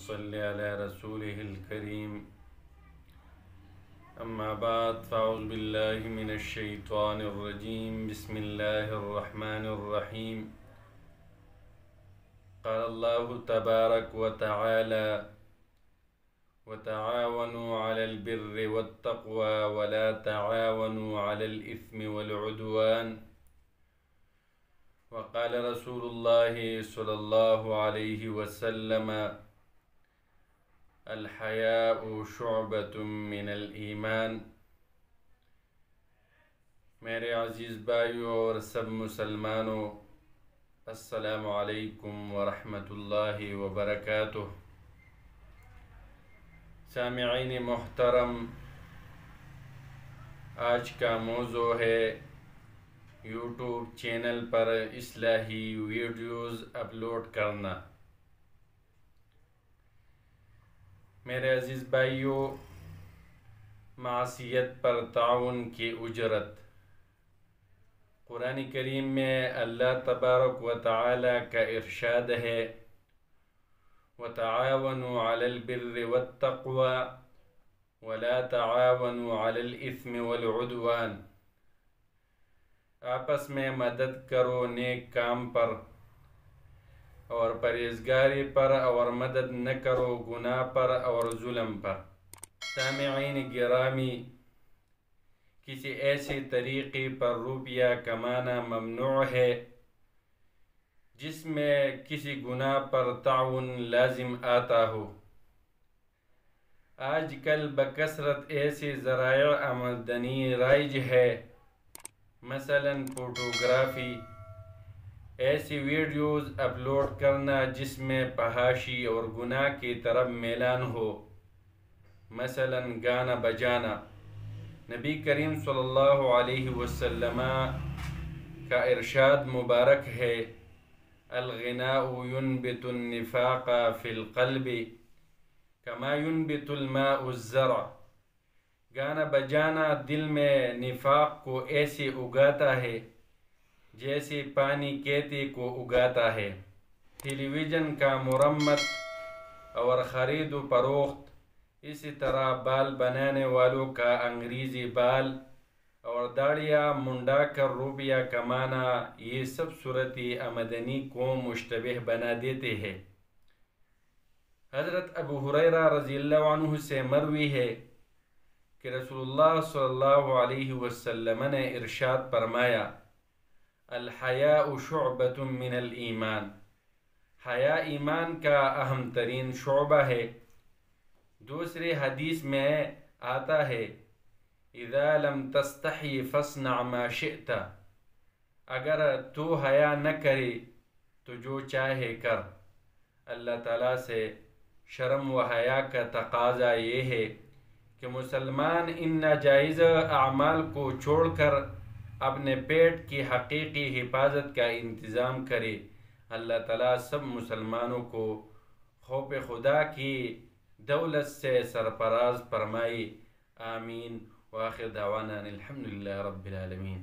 صل على رسوله الكريم أما بعد فأعوذ بالله من الشيطان الرجيم بسم الله الرحمن الرحيم قال الله تبارك وتعالى وتعاونوا على البر والتقوى ولا تعاونوا على الإثم والعدوان وقال رسول الله صلى الله عليه وسلم الحیاء شعبۃ من الایمان۔ میرے عزیز بھائیوں اور سب مسلمانوں، السلام علیکم ورحمۃ اللہ وبرکاتہ۔ سامعین محترم، آج کا موضوع ہے یوٹیوب چینل پر اصلاحی ویڈیوز اپلوڈ کرنا۔ میرے عزیز بھائیوں، معصیت پر تعاون کی اجرت۔ قرآن کریم میں اللہ تبارک و تعالی کا ارشاد ہے وَتَعَاوَنُوا عَلَى الْبِرِّ وَالتَّقْوَى وَلَا تَعَاوَنُوا عَلَى الْإِثْمِ وَالْعُدْوَانِ۔ آپس میں مدد کرو نیک کام پر اور پرہیزگاری پر، اور مدد نہ کرو گناہ پر اور ظلم پر۔ سامعین گرامی، کسی ایسے طریقے پر روپیہ کمانا ممنوع ہے جس میں کسی گناہ پر تعاون لازم آتا ہو۔ آج کل بکثرت ایسے ذرائع آمدنی رائج ہے، مثلا فوٹوگرافی، ایسی ویڈیوز اپلوڈ کرنا جس میں فحاشی اور گناہ کی طرف میلان ہو، مثلا گانا بجانا۔ نبی کریم صلی اللہ علیہ وسلم کا ارشاد مبارک ہے الغناء ينبت النفاق في القلب كما ينبت الماء الزرع۔ گانا بجانا دل میں نفاق کو ایسے اگاتا ہے جیسے پانی کھیتی کو اگاتا ہے۔ ٹیلی ویژن کا مرمت اور خرید و فروخت، اسی طرح بال بنانے والوں کا انگریزی بال اور داڑیاں منڈا کر روپیہ کمانا، یہ سب صورتی آمدنی کو مشتبہ بنا دیتے ہیں۔ حضرت ابو ہریرہ رضی اللہ عنہ سے مروی ہے کہ رسول اللہ صلی اللہ علیہ وسلم نے ارشاد فرمایا الحیاء شعبۃ من الایمان۔ حیا ایمان کا اہم ترین شعبہ ہے۔ دوسری حدیث میں آتا ہے اذا لم تستحی فاصنع ما شئت۔ اگر تو حیا نہ کرے تو جو چاہے کر۔ اللہ تعالیٰ سے شرم و حیا کا تقاضا یہ ہے کہ مسلمان ان ناجائز اعمال کو چھوڑ کر اپنے پیٹ کی حقیقی حفاظت کا انتظام کرے۔ اللہ تعالیٰ سب مسلمانوں کو خوف خدا کی دولت سے سرفراز فرمائے، آمین۔ وآخر دعوانا الحمدللہ رب العالمین۔